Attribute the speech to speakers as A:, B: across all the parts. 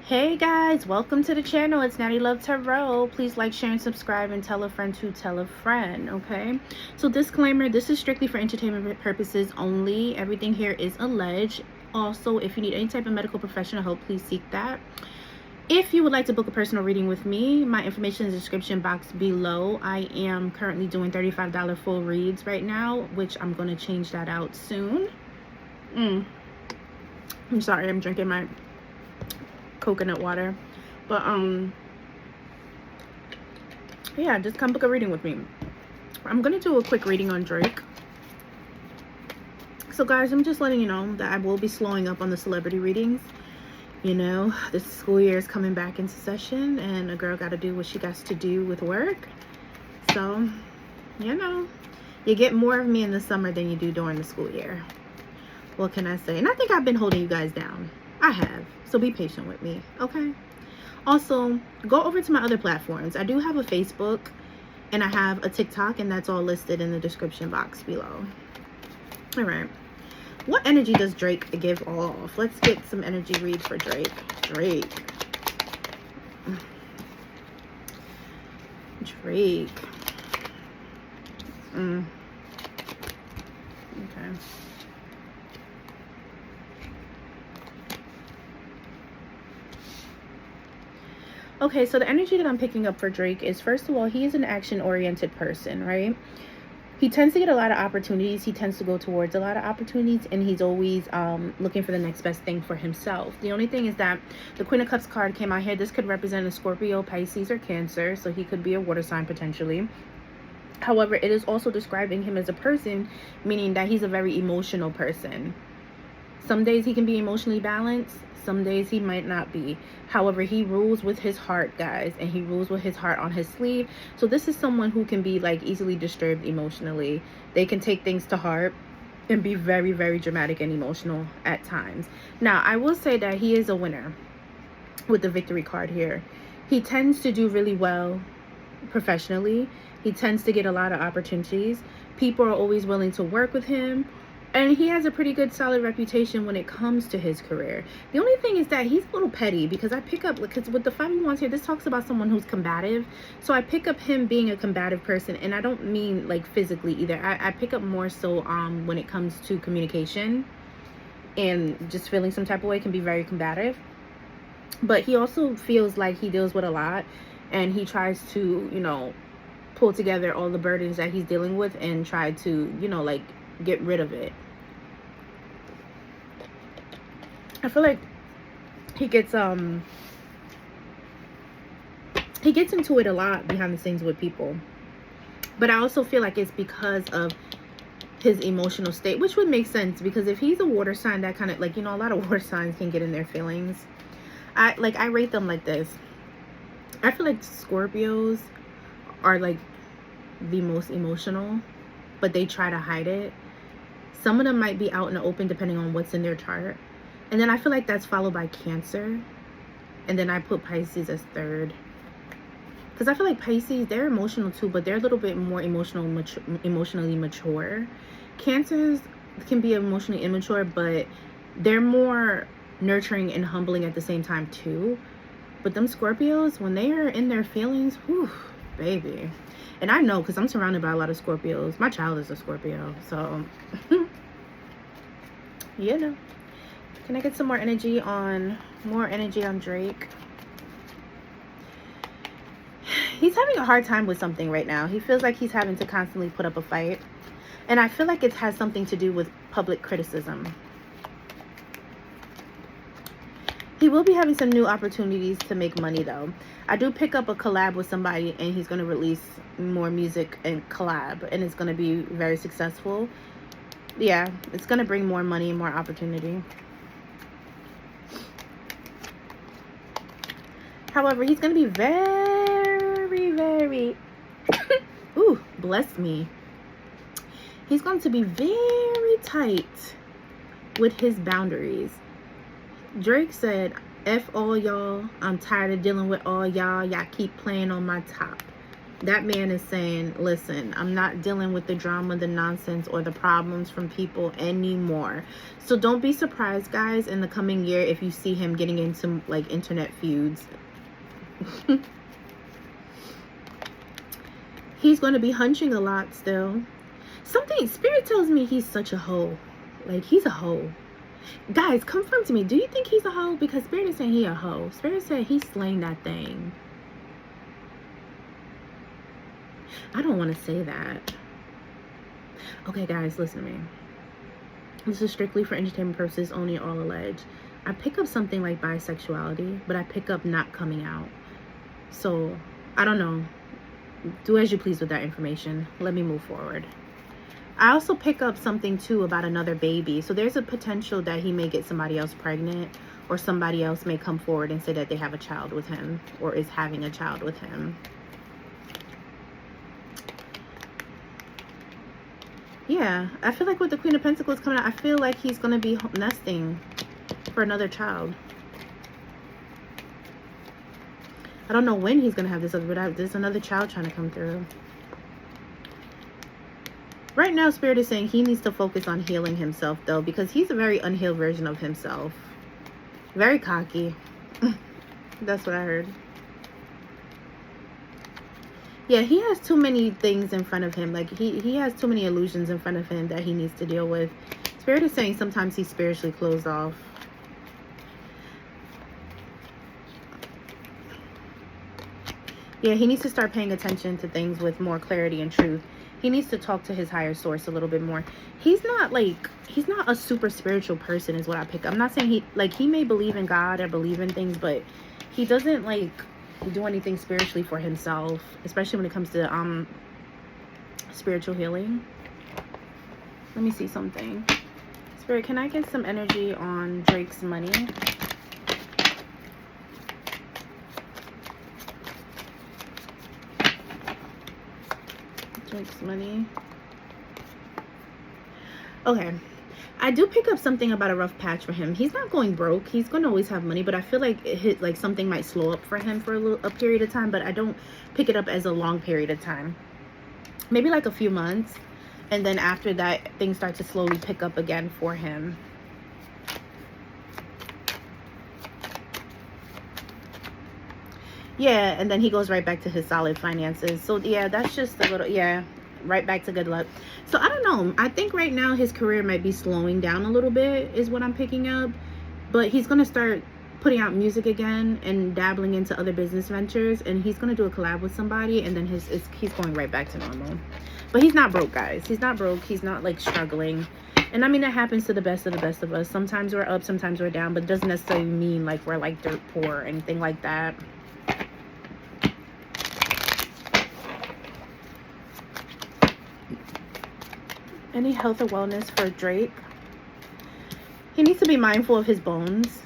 A: Hey guys, welcome to the channel. It's Natiluv Tarot. Please like, share, and subscribe, and tell a friend to tell a friend, okay? So disclaimer, this is strictly for entertainment purposes only. Everything here is alleged. Also, if you need any type of medical professional help, please seek that. If you would like to book a personal reading with me, my information is in the description box below. I am currently doing $35 full reads right now, which I'm going to change that out soon. I'm sorry, I'm drinking my coconut water, but yeah, just come book a reading with me. I'm gonna do a quick reading on Drake. So guys, I'm just letting you know that I will be slowing up on the celebrity readings. You know, this school year is coming back into session and a girl got to do what she got to do with work. So, you know, you get more of me in the summer than you do during the school year. What can I say? And I think I've been holding you guys down. I have. So be patient with me, okay? Also, go over to my other platforms. I do have a Facebook and I have a TikTok, and that's all listed in the description box below. All right. What energy does Drake give off? Let's get some energy reads for Drake. Drake. Okay. Okay, so the energy that I'm picking up for Drake is, first of all, he is an action-oriented person, right? He tends to get a lot of opportunities. He tends to go towards a lot of opportunities, and he's always looking for the next best thing for himself. The only thing is that the Queen of Cups card came out here. This could represent a Scorpio, Pisces, or Cancer, so he could be a water sign potentially. However, it is also describing him as a person, meaning that he's a very emotional person. Some days he can be emotionally balanced. Some days he might not be. However, he rules with his heart, guys, and he rules with his heart on his sleeve. So this is someone who can be like easily disturbed emotionally. They can take things to heart and be very, very dramatic and emotional at times. Now, I will say that he is a winner with the victory card here. He tends to do really well professionally. He tends to get a lot of opportunities. People are always willing to work with him. And he has a pretty good solid reputation when it comes to his career. The only thing is that he's a little petty, because I pick up, because with the 5 of Wands here, this talks about someone who's combative. So I pick up him being a combative person, and I don't mean like physically either. I pick up more so when it comes to communication and just feeling some type of way, can be very combative. But he also feels like he deals with a lot, and he tries to, you know, pull together all the burdens that he's dealing with and try to, you know, like get rid of it. I feel like he gets into it a lot behind the scenes with people, but I also feel like it's because of his emotional state, which would make sense, because if he's a water sign, that kind of, like, you know, a lot of water signs can get in their feelings. I rate them like this. I feel like Scorpios are like the most emotional, but they try to hide it. Some of them might be out in the open depending on what's in their chart. And then I feel like that's followed by Cancer. And then I put Pisces as third. Because I feel like Pisces, they're emotional too, but they're a little bit more emotionally mature. Cancers can be emotionally immature, but they're more nurturing and humbling at the same time too. But them Scorpios, when they are in their feelings, whew, baby. And I know, because I'm surrounded by a lot of Scorpios. My child is a Scorpio, so you know. Can I get some more energy on Drake? He's having a hard time with something right now. He feels like he's having to constantly put up a fight. And I feel like it has something to do with public criticism. He will be having some new opportunities to make money, though. I do pick up a collab with somebody, and he's going to release more music and collab, and it's going to be very successful. Yeah, it's going to bring more money and more opportunity. However, he's going to be very, very... ooh, bless me. He's going to be very tight with his boundaries. Drake said, F all y'all. I'm tired of dealing with all y'all. Y'all keep playing on my top. That man is saying, listen, I'm not dealing with the drama, the nonsense, or the problems from people anymore. So don't be surprised, guys, in the coming year if you see him getting into like internet feuds. He's going to be hunching a lot still. Something, Spirit tells me he's such a hoe. Like, he's a hoe. Guys, confirm to me, do you think he's a hoe? Because Spirit is saying he a hoe. Spirit said he's slaying that thing. I don't want to say that. Okay, guys, listen to me. This is strictly for entertainment purposes only, all alleged. I pick up something like bisexuality, but I pick up not coming out. So, I don't know. Do as you please with that information. Let me move forward. I also pick up something, too, about another baby. So, there's a potential that he may get somebody else pregnant, or somebody else may come forward and say that they have a child with him, or is having a child with him. Yeah, I feel like with the Queen of Pentacles coming out, I feel like he's going to be nesting for another child. I don't know when he's going to have this other, but there's another child trying to come through. Right now, Spirit is saying he needs to focus on healing himself, though, because he's a very unhealed version of himself. Very cocky. That's what I heard. Yeah, he has too many things in front of him. Like, he has too many illusions in front of him that he needs to deal with. Spirit is saying sometimes he's spiritually closed off. Yeah, he needs to start paying attention to things with more clarity and truth. He needs to talk to his higher source a little bit more. He's not a super spiritual person is what I pick up. I'm not saying he may believe in God or believe in things, but he doesn't do anything spiritually for himself, especially when it comes to spiritual healing. Let me see something. Spirit, can I get some energy on Drake's money? Drake's money. Okay. I do pick up something about a rough patch for him. He's not going broke. He's going to always have money, but I feel like something might slow up for him for a period of time, but I don't pick it up as a long period of time. Maybe like a few months, and then after that, things start to slowly pick up again for him. Yeah, and then he goes right back to his solid finances. So yeah, that's just a little, yeah, right back to good luck. So I don't know. I think right now his career might be slowing down a little bit is what I'm picking up. But he's going to start putting out music again and dabbling into other business ventures. And he's going to do a collab with somebody. And then he's going right back to normal. But he's not broke, guys. He's not broke. He's not like struggling. And I mean, that happens to the best of us. Sometimes we're up, sometimes we're down. But it doesn't necessarily mean like we're like dirt poor or anything like that. Any health or wellness for Drake? He needs to be mindful of his bones.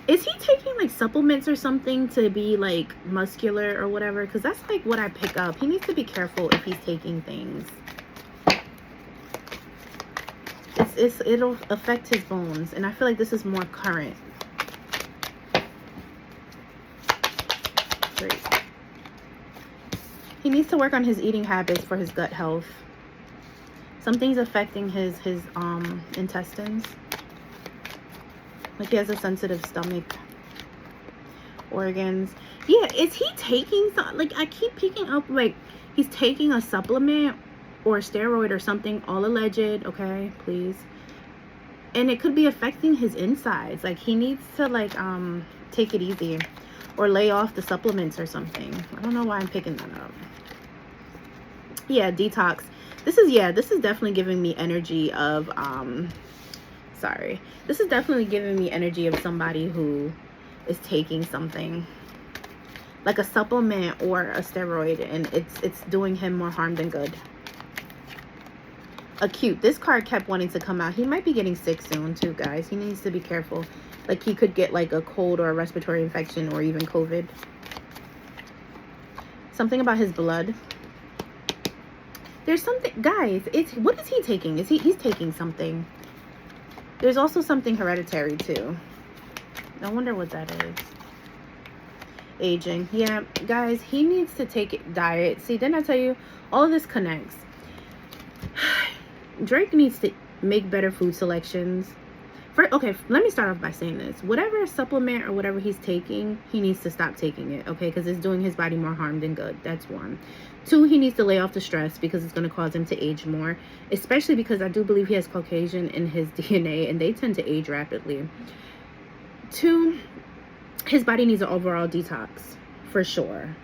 A: Is he taking like supplements or something to be like muscular or whatever? Because that's like what I pick up. He needs to be careful if he's taking things. It'll affect his bones. And I feel like this is more current. Great. He needs to work on his eating habits for his gut health. Something's affecting his intestines. Like he has a sensitive stomach. Organs. Yeah, is he taking some, like I keep picking up like he's taking a supplement or a steroid or something, all alleged, okay, please. And it could be affecting his insides. Like he needs to like take it easy or lay off the supplements or something. I don't know why I'm picking that up. Yeah, detox. This is definitely giving me energy of this is definitely giving me energy of somebody who is taking something like a supplement or a steroid, and it's doing him more harm than good. Acute. This card kept wanting to come out. He might be getting sick soon too, guys. He needs to be careful. Like he could get like a cold or a respiratory infection or even COVID. Something about his blood. There's something, guys, what is he taking? He's taking something. There's also something hereditary too. I wonder what that is. Aging. Yeah, guys, he needs to take diet. See, didn't I tell you? All of this connects. Drake needs to make better food selections. Okay, let me start off by saying this. Whatever supplement or whatever he's taking, he needs to stop taking it, okay? Because it's doing his body more harm than good. That's one. Two, he needs to lay off the stress because it's going to cause him to age more, especially because I do believe he has Caucasian in his DNA, and they tend to age rapidly. Two, his body needs an overall detox, for sure.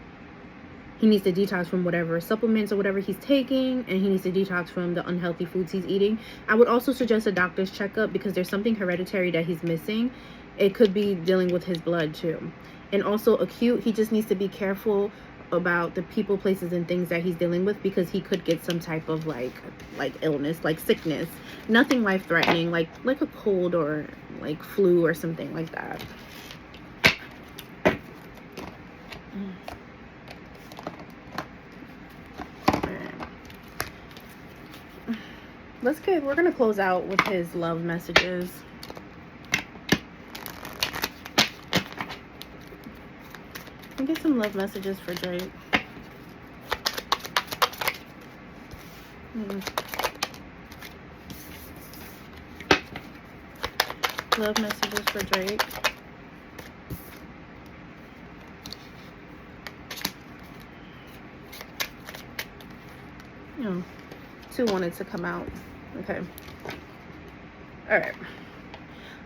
A: He needs to detox from whatever supplements or whatever he's taking, and he needs to detox from the unhealthy foods he's eating. I would also suggest a doctor's checkup because there's something hereditary that he's missing. It could be dealing with his blood too. And also acute, he just needs to be careful about the people, places, and things that he's dealing with because he could get some type of like illness, like sickness. Nothing life-threatening, like a cold or like flu or something like that. We're gonna close out with his love messages. And get some love messages for Drake. Love messages for Drake. Oh, two wanted to come out. Okay. All right.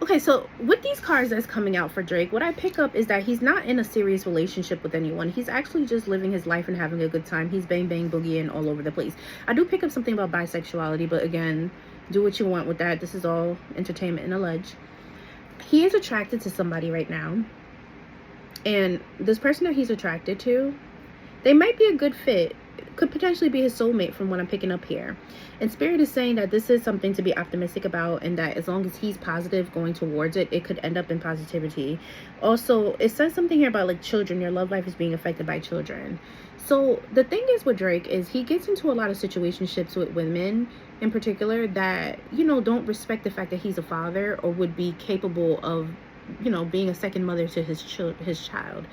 A: Okay, so with these cards that's coming out for Drake, what I pick up is that he's not in a serious relationship with anyone. He's actually just living his life and having a good time. He's bang, bang, boogieing all over the place. I do pick up something about bisexuality, but again, do what you want with that. This is all entertainment and alleged. He is attracted to somebody right now. And this person that he's attracted to, they might be a good fit. Could potentially be his soulmate from what I'm picking up here. And Spirit is saying that this is something to be optimistic about, and that as long as he's positive going towards it, it could end up in positivity. Also, it says something here about like children. Your love life is being affected by children. So the thing is with Drake is he gets into a lot of situationships with women in particular that, you know, don't respect the fact that he's a father or would be capable of, you know, being a second mother to his child.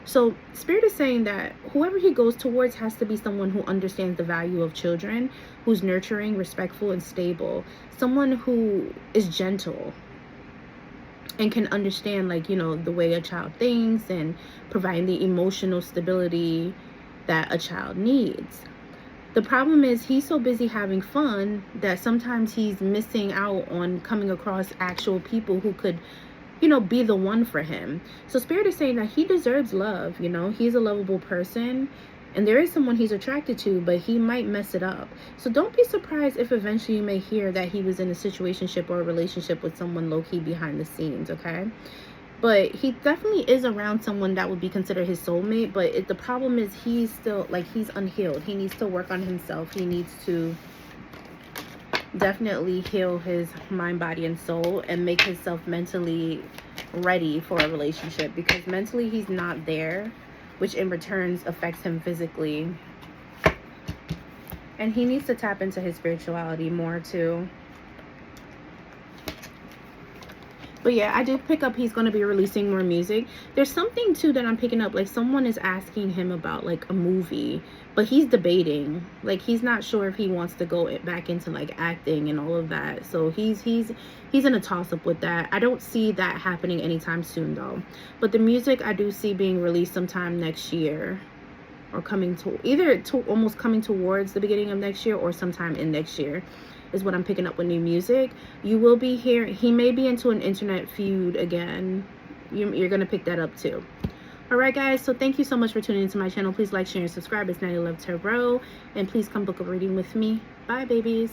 A: So Spirit is saying that whoever he goes towards has to be someone who understands the value of children, who's nurturing, respectful, and stable. Someone who is gentle and can understand, like, you know, the way a child thinks and providing the emotional stability that a child needs. The problem is he's so busy having fun that sometimes he's missing out on coming across actual people who could, you know, be the one for him. So Spirit is saying that he deserves love. You know, he's a lovable person and there is someone he's attracted to, but he might mess it up. So don't be surprised if eventually you may hear that he was in a situationship or a relationship with someone low-key behind the scenes, okay? But he definitely is around someone that would be considered his soulmate. But the problem is he's still, like, he's unhealed. He needs to work on himself. He needs to definitely heal his mind, body, and soul and make himself mentally ready for a relationship, because mentally he's not there, which in returns affects him physically. And he needs to tap into his spirituality more too. But yeah, I did pick up he's going to be releasing more music. There's something too that I'm picking up, like someone is asking him about like a movie, but he's debating. Like he's not sure if he wants to go back into like acting and all of that. So he's in a toss-up with that. I don't see that happening anytime soon though. But the music I do see being released sometime next year, or coming to almost coming towards the beginning of next year or sometime in next year, is what I'm picking up with new music. You will be hearing, he may be into an internet feud again. You're gonna pick that up too. All right guys, so thank you so much for tuning into my channel. Please like, share, and subscribe. It's Natiluv Tarot, and please come book a reading with me. Bye babies.